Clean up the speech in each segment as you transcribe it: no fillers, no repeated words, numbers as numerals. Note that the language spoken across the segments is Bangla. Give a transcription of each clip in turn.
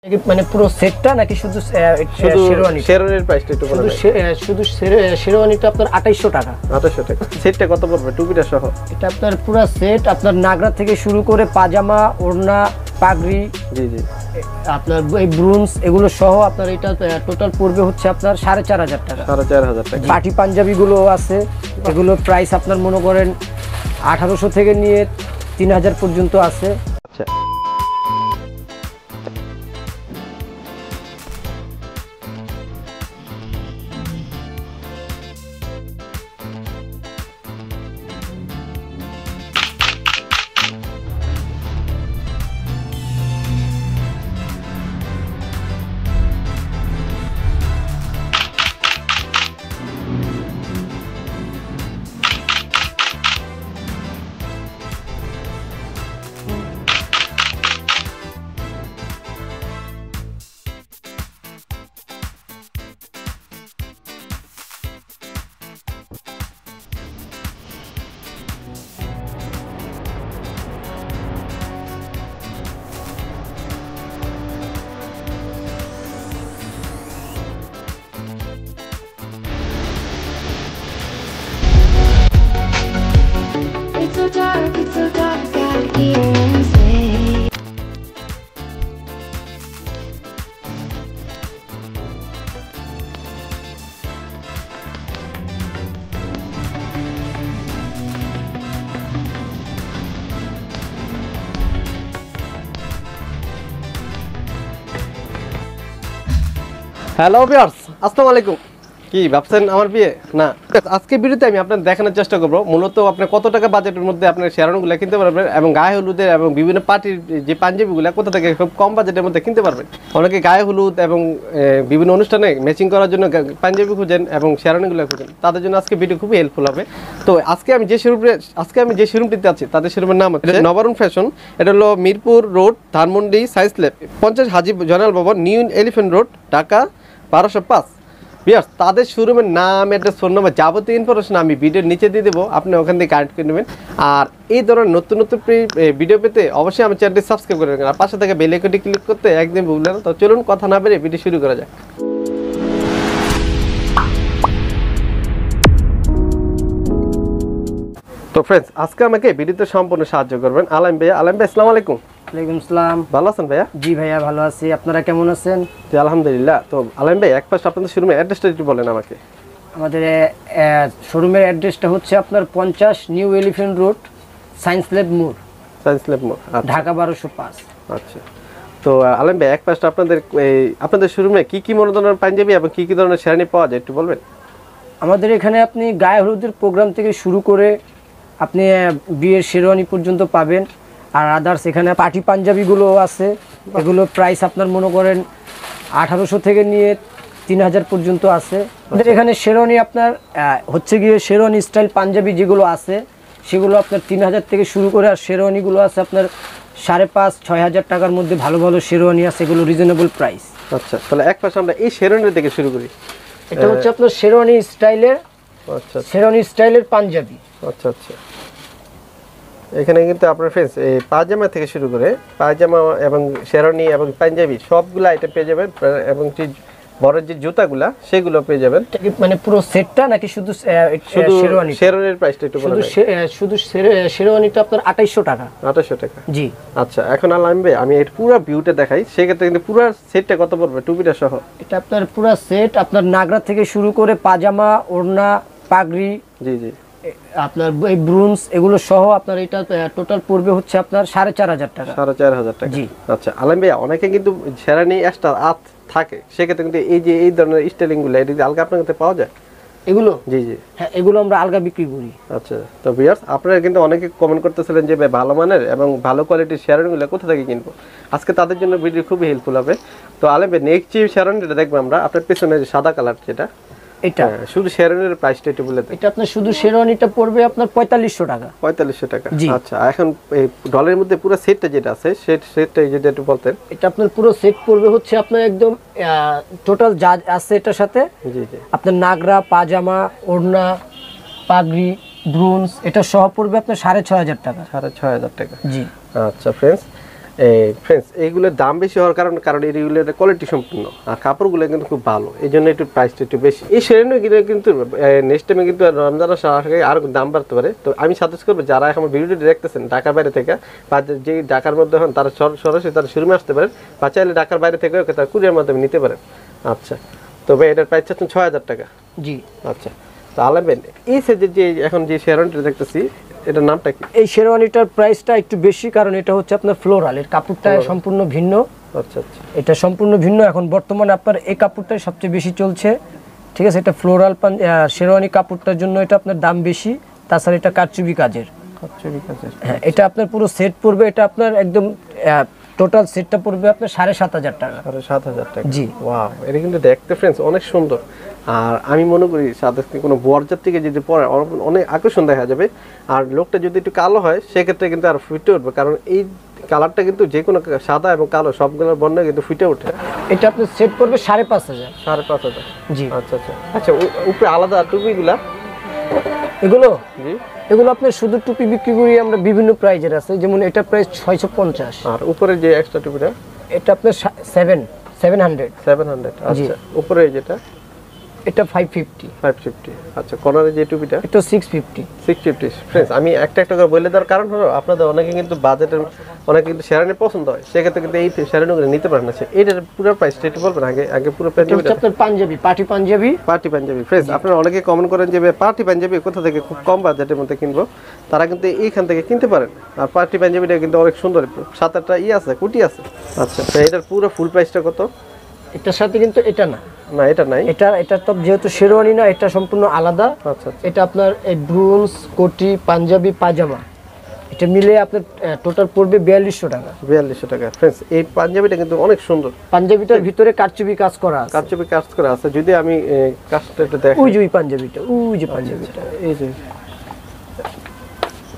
মানে পুরো সেটটা নাকি শুধু শেরওয়ানি? শেরওয়ানির প্রাইসটা একটু বলুন। শুধু শেরওয়ানিটা আপনার 2800 টাকা। 2800 টাকা। সেটটা কত পড়বে টুপিটা সহ? এটা আপনার পুরো সেট, আপনার নাগরা থেকে শুরু করে পাজামা, ওড়না, পাগড়ি, জি জি, আপনার এই ব্রুন্স এগুলো সহ আপনার এটা টোটাল পড়বে হচ্ছে আপনার 4500 টাকা। 4500 টাকা। পার্টি পাঞ্জাবি গুলো আছে, এগুলো প্রাইস আপনার মনে করেন 1800 থেকে নিয়ে 3000 পর্যন্ত আছে। আচ্ছা, It's so dark out here in space. Hello viewers, আসসালামু আলাইকুম। কি ভাবছেন আমার বিয়ে? না, আজকে ভিডিওতে আমি আপনাদের দেখানোর চেষ্টা করব মূলত আপনি কত টাকা বাজেটের মধ্যে আপনার শেরওয়ানিগুলো কিনতে পারবেন এবং গায়ে হলুদের এবং বিভিন্ন পার্টির যে পাঞ্জাবিগুলো কোথা থেকে খুব কম বাজেটের মধ্যে কিনতে পারবেন। অনেকে গায়ে হলুদ এবং বিভিন্ন অনুষ্ঠানে ম্যাচিং করার জন্য পাঞ্জাবি খুঁজেন এবং শেরওয়ানিগুলো খুঁজেন, তাদের জন্য আজকে ভিডিও খুবই হেল্পফুল হবে। তো আজকে আমি যে শোরুমটিতে আছি তাদের শোরুমের নাম হচ্ছে নবারুণ ফ্যাশন। এটা হলো Mirpur road, Dhanmondi, science lab 50 হাজী জয়নাল ভবন, new elephant road, Dhaka 1205। Viewers, তাদের শোরুমের নাম, অ্যাড্রেস, ফোন নাম্বার, যাবতীয় ইনফরমেশন আমি ভিডিওর নিচে দিয়ে দেবো, আপনি ওখান থেকে কানেক্ট করে নেবেন। আর এই ধরনের নতুন নতুন ভিডিও পেতে অবশ্যই আমার চ্যানেলটি সাবস্ক্রাইব করে রাখবেন আর পাশে থেকে বেল আইকনটি ক্লিক করতে একদম ভুলবেন না। তো চলুন কথা না বেরিয়ে ভিডিও শুরু করা যাক। তো ফ্রেন্ডস, আজকে আমাকে ভিডিওতে সম্পূর্ণ সাহায্য করবেন আলম ভাইয়া। আলম ভাই, আসসালামু আলাইকুম। ওয়ালাইকুম আসসালাম। ভালো আছেন ভাইয়া? জি ভাইয়া, ভালো আছি। আপনারা কেমন আছেন? জি আলহামদুলিল্লাহ। তো আলম ভাই, এক পাশে আপনাদের শোরুমের অ্যাড্রেসটা একটু বলেন আমাকে। আমাদের শোরুমের অ্যাড্রেসটা হচ্ছে আপনার 50 new elephant road, science lab মোড়, সায়েন্স ল্যাব মোড়, ঢাকা 1205। আচ্ছা, তো আলম ভাই, এক পাশে আপনাদের শোরুমে কি কি ধরনের পাঞ্জাবি এবং কি কি ধরনের শেরওয়ানি পাওয়া যায় একটু বলবেন? আমাদের এখানে আপনি গায়ে হলুদের প্রোগ্রাম থেকে শুরু করে আপনি বিয়ের শেরওয়ানি পর্যন্ত পাবেন। আর আদার্স এখানে পার্টি পাঞ্জাবিগুলো আছে, এগুলো প্রাইস আপনার মনে করেন 1800 থেকে নিয়ে 3000 পর্যন্ত আছে। আমাদের এখানে শেরওয়ানি আপনার হচ্ছে গিয়ে শেরওয়ানি স্টাইল পাঞ্জাবি যেগুলো আছে সেগুলো আপনার 3000 থেকে শুরু করে, আর শেরওয়ানিগুলো আছে আপনার 5,500-6,000 টাকার মধ্যে ভালো ভালো শেরওয়ানি আছে, এগুলো রিজনেবল প্রাইস। আচ্ছা, তাহলে এক পাশে আমরা এই শেরওয়ানি থেকে শুরু করি। এটা হচ্ছে আপনার শেরওয়ানি স্টাইলের, আচ্ছা শেরওয়ানি স্টাইলের পাঞ্জাবি। আচ্ছা আচ্ছা, এখানে কিন্তু আপনার ফ্রেন্ডস এই পায়জামা থেকে শুরু করে পায়জামা এবং শেরওয়ানি এবং পাঞ্জাবি সবগুলো আইটেম পেয়ে যাবেন এবং বড় যে জুতাগুলা সেগুলো পেয়ে যাবেন। মানে পুরো সেটটা নাকি শুধু শেরওয়ানি? শেরওয়ানির প্রাইসটা একটু বলুন। শুধু শেরওয়ানিটা আপনার 2800 টাকা। 2800 টাকা, জি। আচ্ছা, এখন আলম ভাই আমি এর পুরো ভিউটা দেখাই, সেক্ষেত্রে কিন্তু পুরো সেটটা কত পড়বে টুপিটা সহ? এটা আপনার পুরো সেট, আপনার নাগরা থেকে শুরু করে পাজামা, ওড়না, পাগড়ি, জি জি, আপনার এই ব্রুন্স এগুলো সহ আপনার এটা টোটাল পড়বে হচ্ছে আপনার 4500 টাকা। 4500 টাকা, জি। আচ্ছা আলম ভাই, অনেকে কিন্তু শেরওয়ানি এক্সট্রা থাকে, সেক্ষেত্রে কিন্তু এই ধরনের স্টাইলিং গুলো এটা আলগা আপনার কাছে পাওয়া যায় এগুলো? জি জি, হ্যাঁ, এগুলো আমরা আলগা বিক্রি করি। আচ্ছা, তো ভিউয়ার্স, আপনারা কিন্তু অনেকে কমেন্ট করতেছিলেন যে ভাই ভালো মানের এবং ভালো কোয়ালিটির শেরওয়ানিগুলো কোথা থেকে কিনবো। আজকে তাদের জন্য ভিডিও খুবই হেল্পফুল হবে। তো আলম ভাই, নেক্সট যে শেরওয়ানিটা দেখবো আমরা আপনার পেছনে যে সাদা কালার, যেটা এটা শুধু শেরওয়ানির প্রাইসটা একটু বলে দেন। এটা আপনার শুধু শেরওয়ানিটা পড়বে আপনার 4500 টাকা। 4500 টাকা, জি। আচ্ছা, এখন এই ডলারের মধ্যে পুরো সেটটা যেটা আছে সেটটা যেটা একটু বলতেন। এটা আপনার পুরো সেট পড়বে হচ্ছে আপনার একদম টোটাল যা আছে এটার সাথে, জি জি, আপনার নাগরা, পাজামা, ওড়না, পাগড়ি, ব্রুন্স এটা সহ পড়বে আপনার 6500 টাকা। 6500 টাকা, জি। আচ্ছা ফ্রেন্ডস, ফ্রেন্ডস এইগুলোর দাম বেশি হওয়ার কারণ এইগুলোর কোয়ালিটি সম্পূর্ণ আর কাপড়গুলো কিন্তু খুব ভালো, এই জন্য একটু প্রাইসটা একটু বেশি। এই শেরওয়ানিগুলো কিন্তু নেক্সট টাইমে কিন্তু রমজান আসার আগে আরো দাম বাড়তে পারে। তো আমি সাজেস্ট করবো যারা এখন ভিডিওটি দেখতেছেন ঢাকার বাইরে থেকে বা যে ঢাকার মধ্যে হন তারা সরাসরি তারা শোরুমে আসতে পারেন বা চাইলে ঢাকার বাইরে থেকে তারা কুরিয়ার মাধ্যমে নিতে পারেন। আচ্ছা, তবে এটার প্রাইস চাচ্ছেন ৬,০০০ টাকা। জি। আচ্ছা, তো আলামেন এই সেজে যে এখন যে শেরওয়ানিটা দেখতেছি এটার নামটা কি? এই শেরওয়ানিটার প্রাইসটা একটু বেশি, কারণ এটা হচ্ছে আপনার ফ্লোরাল, এর কাপড়টা সম্পূর্ণ ভিন্ন। আচ্ছা আচ্ছা, এটা সম্পূর্ণ ভিন্ন। এখন বর্তমানে আপনার এই কাপড়টাই সবচেয়ে বেশি চলছে, ঠিক আছে। এটা ফ্লোরাল শেরওয়ানি কাপড়টার জন্য এটা আপনার দাম বেশি, তাছাড়া এটা কারচুপি কাজের। হ্যাঁ, এটা আপনার পুরো সেট পড়বে, এটা আপনার একদম টোটাল সেটটা পড়বে আপনার 7,500 টাকা। 7,500 টাকা। জি। ওয়াও, এটা কিন্তু দেখতে ফ্রেন্ডস অনেক সুন্দর। আর আমি মনে করি সাথে কোনো বরযাত্রী থেকে যদি পরে অনেক আকর্ষণ দেখা যাবে। আর লোকটা যদি একটু কালো হয় সেক্ষেত্রে কিন্তু আর ফুটে উঠবে, কারণ এই কালারটা কিন্তু যে কোনো সাদা এবং কালো সবগুলোর বর্ণ কিন্তু ফুটে ওঠে। এটা আপনার সেট পড়বে 5,500। 5,500। জি। আচ্ছা আচ্ছা আচ্ছা, উপরে আলাদা টুপিগুলা এগুলো জি, এগুলো আপনার শুধু টুপি বিক্রি করি আমরা বিভিন্ন প্রাইজের আছে, যেমন এটা প্রাইস 650। আর উপরে যে এক্সট্রা টুপিটা এটা আপনার 700। 700। আচ্ছা, উপরে যেটা এটা 550। 550। আচ্ছা, কর্নারে যে টুপিটা এটা 650। 650। ফ্রেন্ডস, আমি একটা একটা করে বলে দেওয়ার কারণ হলো আপনাদের অনেকে কিন্তু বাজেটের অনেকে কিন্তু শেরওয়ানি পছন্দ হয়, সেক্ষেত্রে কিন্তু এই শেরওয়ানিগুলো নিতে পারেন না। এটার পুরো প্রাইসটা একটু বলবেন আগে পুরো এটা হচ্ছে আপনার Punjabi, party Punjabi. Party Punjabi. Friends, আপনারা অনেকে কমেন্ট করেন যে পার্টি পাঞ্জাবি কোথা থেকে খুব কম বাজেটের মধ্যে কিনবো, তারা কিন্তু এইখান থেকে কিনতে পারেন। আর পার্টি পাঞ্জাবিটা কিন্তু অনেক সুন্দর, 7-8টা আছে, কুটি আছে। আচ্ছা, তো এটার পুরো ফুল প্রাইসটা কত? এটার সাথে কিন্তু এটা না, এটা নাই, এটা তো যেহেতু শেরওয়ানি না, এটা সম্পূর্ণ আলাদা। আচ্ছা। এটা আপনার এই ব্রুন্স, কোটি, পাঞ্জাবি, পাজামা এটা মিলে আপনার টোটাল পড়বে 4200 টাকা। 4200 টাকা। ফ্রেন্ডস, এই পাঞ্জাবিটা কিন্তু অনেক সুন্দর, পাঞ্জাবিটার ভিতরে কারচুপি কাজ করা আছে। কারচুপি কাজ করা আছে। যদি আমি কাজটা একটু দেখাই, ওই যে ওই পাঞ্জাবিটা, ওই যে পাঞ্জাবিটা,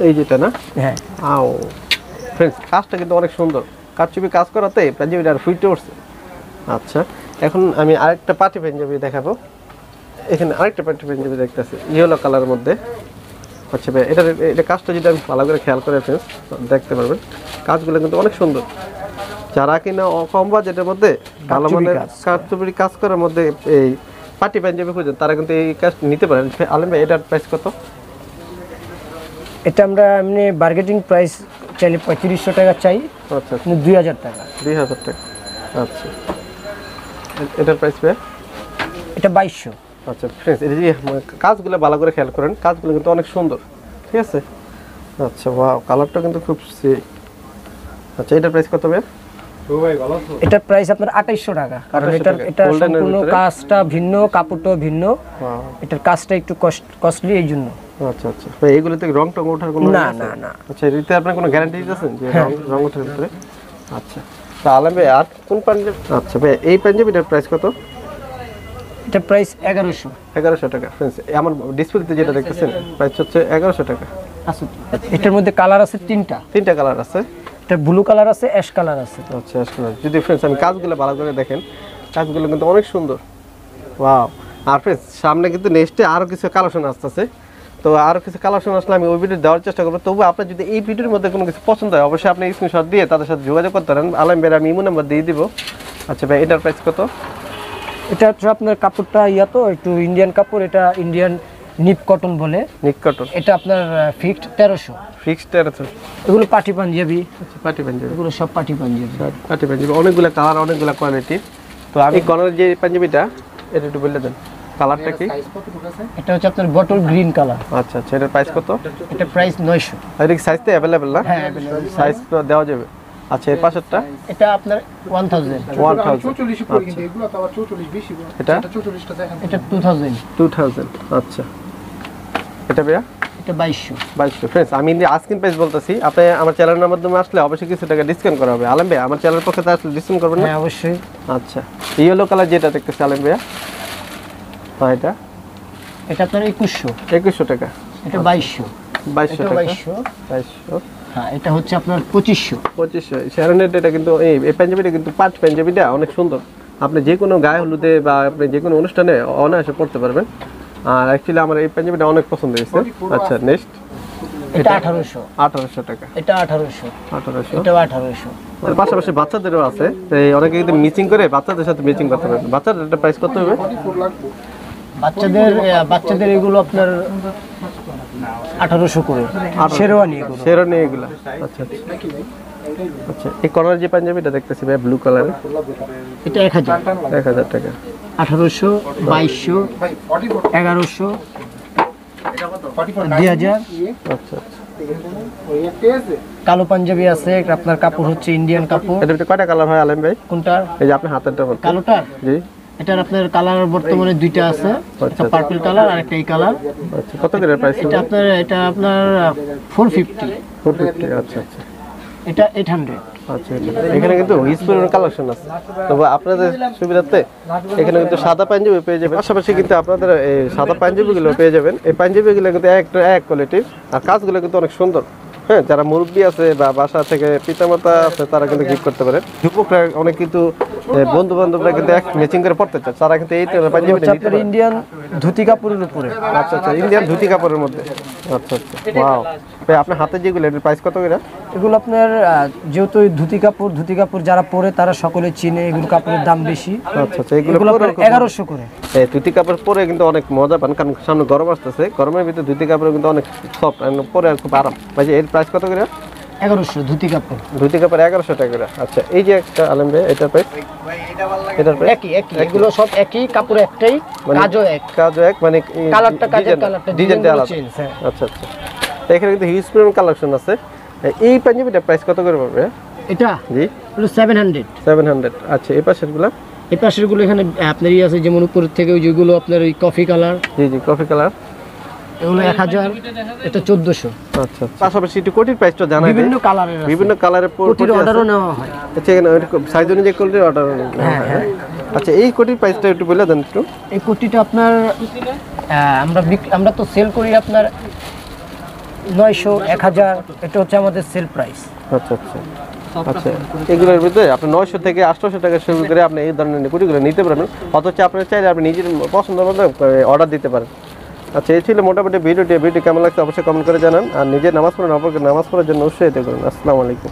এই যেটা না? হ্যাঁ। আও ফ্রেন্ডস, কাজটা কিন্তু অনেক সুন্দর, কারচুপি কাজ করাতে পাঞ্জাবিটা আর ফুটে উঠছে। আচ্ছা, এখন আমি আরেকটা পার্টি পাঞ্জাবি দেখাবো। এখানে আরেকটা পার্টি পাঞ্জাবি দেখতেছি ইয়েলো কালারের মধ্যে। আচ্ছা ভাই, এটা কাজটা যদি আমি ভালো করে খেয়াল করে ফ্রেন্ডস দেখতে পারবেন, কাজগুলো কিন্তু অনেক সুন্দর। যারা কিনা কম বাজেটের মধ্যে ভালো মানের কারচুপি কাজ করার মধ্যে এই পার্টি পাঞ্জাবি খুঁজেন, তারা কিন্তু এই কাজ নিতে পারেন। আলম ভাই, এটার প্রাইস কত? এটা আমরা এমনি বার্গেটিং প্রাইস চাইলে 3500 টাকা চাই। আচ্ছা, 2000 টাকা। 2000 টাকা। আচ্ছা, এটার প্রাইস ভাই? এটা 2200। আচ্ছা ফ্রেন্ডস, এই যে কাজগুলো ভালো করে খেয়াল করেন, কাজগুলো কিন্তু অনেক সুন্দর, ঠিক আছে। আচ্ছা, ওয়াও, কালারটা কিন্তু খুব আচ্ছা, এটার প্রাইস কত ভাই? এটার প্রাইস আপনার 2800 টাকা, কারণ এটা সম্পূর্ণ কাজটা ভিন্ন, কাপড়টাও ভিন্ন। এটার কাজটা একটু কস্টলি, এই জন্য। আচ্ছা আচ্ছা, ভাই এইগুলোতে রং টং ওঠার কোনো না না না। আচ্ছা, এটাতে আপনি কোনো গ্যারান্টি দিতেছেন যে রং ওঠার ভিতরে? আচ্ছা, তো আলম ভাই আর কোন পাঞ্জাবি? আচ্ছা ভাই, এই পাঞ্জাবিটার প্রাইস কত? এটা প্রাইস 1100। 1100 টাকা। ফ্রেন্ডস, আমার ডিসপ্লেতে যেটা দেখতেছেন প্রাইস হচ্ছে 1100 টাকা। আচ্ছা, এটার মধ্যে কালার আছে তিনটা কালার আছে। এটা ব্লু কালার আছে, অ্যাশ কালার আছে। আচ্ছা, অ্যাশ কালার। যদি ফ্রেন্ডস আমি কাজগুলো ভালো করে দেখেন, কাজগুলো কিন্তু অনেক সুন্দর। ওয়াও। আর ফ্রেন্ডস, সামনে কিন্তু নেক্সটে আরো কিছু কালেকশন আসতেছে, তো আরো কিছু কালেকশন আসলে আমি ওই ভিডিও দেওয়ার চেষ্টা করবো। তবু আপনার যদি এই ভিডিওর মধ্যে কোনো কিছু পছন্দ হয়, অবশ্যই আপনি স্ক্রিনশট দিয়ে তাদের সাথে যোগাযোগ করতে পারেন। আলম ভাই, আমি ইমো নাম্বার দিয়ে দিব। আচ্ছা ভাই, এটার প্রাইস কত? এটা হচ্ছে আপনার কাপড়টা তো একটু ইন্ডিয়ান কাপড়, এটা ইন্ডিয়ান নিপ কটন বলে। নিক কটন। এটা আপনার ফিক্সড 1300। ফিক্সড 1300। এগুলো পার্টি পাঞ্জাবি। আচ্ছা, পার্টি পাঞ্জাবি। এগুলো সব পার্টি পাঞ্জাবি। পার্টি পাঞ্জাবি, অনেকগুলো কালার, অনেকগুলো কোয়ালিটি। তো আমি কর্নার যে পাঞ্জাবিটা, এটা একটু বলে দেন কালারটা কি? এটা হচ্ছে আপনার বটল গ্রিন কালার। আচ্ছা আচ্ছা, এটার প্রাইস কত? এটা প্রাইস 900। আর এই সাইজ তো अवेलेबल না? হ্যাঁ, अवेलेबल সাইজ তো দেওয়া যাবে। আচ্ছা, এর পাশেরটা? এটা আপনার 1000। 44 পড়ে, কিন্তু এগুলো তো আবার 44 বেশি বড়। এটা 44টা দেখেন। এটা 2000। 2000। আচ্ছা, এটা ভাইয়া? এটা 2200। 2200। ফ্রেন্ডস, আমি আজকিন প্রাইস বলতেছি, আপনি আমার চ্যানেলের মাধ্যমে আসলে অবশ্যই কিছু টাকা ডিসকাউন্ট করা হবে। আলম ভাই, আমার চ্যানেলের পক্ষে আসলে ডিসকাউন্ট করবেন না? হ্যাঁ, অবশ্যই। আচ্ছা, ইয়েলো কালার যেটা দেখতেছি আলম ভাইয়া, হ্যাঁ, এটা আপনার 2100 টাকা। এটা 2200। 2200 টাকা। 2200। হ্যাঁ, এটা হচ্ছে আপনার 2500। শেরনের এটা কিন্তু এই পাঞ্জাবিটা কিন্তু পার্টি পাঞ্জাবিটা অনেক সুন্দর। আপনি যে কোনো গায়ে হলুদে বা আপনি যে কোনো অনুষ্ঠানে অনায়াসে পড়তে পারবেন। আর অ্যাকচুয়ালি আমার এই পাঞ্জাবিটা অনেক পছন্দ হয়েছে। আচ্ছা, নেক্সট? এটা 1800। 1800 টাকা। এটা 1800। 1800। এটাও 1800। এর পাশাপাশি বাচ্চাদেরও আছে, এই অনেকে কিন্তু ম্যাচিং করে বাচ্চাদের সাথে ম্যাচিং করতে পারবে। বাচ্চাদের একটা প্রাইস কত হবে? 44 লাগবে। বাচ্চাদের এগুলো আপনার 1800 করে শেরওয়ানি এগুলো। শেরওয়ানি এগুলা। আচ্ছা আচ্ছা আচ্ছা, এই কর্নার যে পাঞ্জাবিটা দেখতেছি ভাই ব্লু কালারের, এটা 1000 1000 টাকা। 1800 2200 ভাই 44 1100 44 2000। আচ্ছা আচ্ছা, ওই একটা আছে কালো পাঞ্জাবি আছে, এটা আপনার কাপড় হচ্ছে ইন্ডিয়ান কাপড়। এটার ভিতরে কয়টা কালার হয় আলম ভাই? কোনটা? এই যে আপনি হাতেরটার মধ্যে। কালোটার? জি। এটার আপনার কালার বর্তমানে দুইটা আছে, একটা পার্পল কালার আর একটা এই কালার। আচ্ছা, কত করে প্রাইস? এটা আপনার 450, 450। আচ্ছা আচ্ছা এটা 800। আচ্ছা, এখানে কিন্তু স্পোর্টের কালেকশন আছে, তবে আপনাদের সুবিধার্থে এখানে কিন্তু সাদা পাঞ্জাবি পেয়ে যাবেন। পাশাপাশি কিন্তু আপনাদের এই সাদা পাঞ্জাবিগুলো পেয়ে যাবেন। এই পাঞ্জাবিগুলো কিন্তু এক কোয়ালিটির, আর কাজগুলো কিন্তু অনেক সুন্দর। হ্যাঁ, যারা মুরব্বী আছে বা বাসা থেকে পিতামাতা আছে তারা কিন্তু গিফট করতে পারে। যুবকরা অনেক কিন্তু বন্ধু বান্ধবরা কিন্তু এক ম্যাচিং করে পড়তে চায়, তারা কিন্তু এই পাঞ্জাবিটা নিতে পারে। ইন্ডিয়ান ধুতি কাপড়ের উপরে। আচ্ছা আচ্ছা, ইন্ডিয়ান ধুতি কাপড়ের মধ্যে। আচ্ছা আচ্ছা, ওয়াও। ভাই আপনার হাতে যেগুলো এর প্রাইস কত করে? এগুলো আপনার যেহেতু ধুতি কাপড় যারা পরে তারা সকলে চিনে, এগুলো কাপড়ের দাম বেশি। আচ্ছা আচ্ছা, এগুলো এগুলো আপনার 1100 করে। এই ধুতি কাপড় পরে কিন্তু অনেক মজা পান, কারণ সামনে গরম আসতেছে, গরমের ভিতরে ধুতি কাপড় কিন্তু অনেক সফট, পরে আর খুব আরাম। ভাই এর প্রাইস কত করে? 1100 ধুতি কাপড়। ধুতি কাপড় 1100 টাকা করে। আচ্ছা, এই যে একটা আলম ভাই, এটার প্রাইস? এটার প্রাইস একই এগুলো সব একই, কাপড় একটাই, কাজও এক। কাজও এক, মানে কালারটা কালারটা ডিজাইনটা আলাদা। আচ্ছা আচ্ছা, তো এখানে কিন্তু হিউজ পরিমাণ কালেকশন আছে। এই পাঞ্জাবিটার প্রাইস কত করে পড়বে? এটা জি, হলো 700। 700। আচ্ছা, এই পাশেরগুলো? এই পাশেরগুলো এখানে আপনার আছে, যেমন উপরের থেকে ওই যেগুলো আপনার ওই কফি কালার, জি জি, কফি কালার, এগুলো 1000, এটা 1400। আচ্ছা, পাশাপাশি একটু কোটির প্রাইসটা জানাই দেন। বিভিন্ন কালারের আছে, বিভিন্ন কালারের কোটির অর্ডারও নেওয়া হয়। আচ্ছা, এখানে সাইজ অনুযায়ী কোটির অর্ডার। হ্যাঁ। আচ্ছা, এই কোটির প্রাইসটা একটু বলে দেন একটু। এই কোটিটা আপনার আমরা তো সেল করি আপনার 900 1000, এটা হচ্ছে আমাদের সেল প্রাইস। আচ্ছা আচ্ছা আচ্ছা, এগুলোর ভিতরে আপনি 900 থেকে 800 টাকা শুরু করে আপনি এই ধরনের কোটিগুলো নিতে পারবেন, অথচ আপনার চাইলে আপনি নিজের পছন্দ মতো অর্ডার দিতে পারেন। আচ্ছা, এই ছিল মোটামুটি ভিডিওটি কেমন লাগছে অবশ্যই কমেন্ট করে জানান, আর নিজের নামাজ পড়ার জন্য উৎসাহিত করুন। আসসালামু আলাইকুম।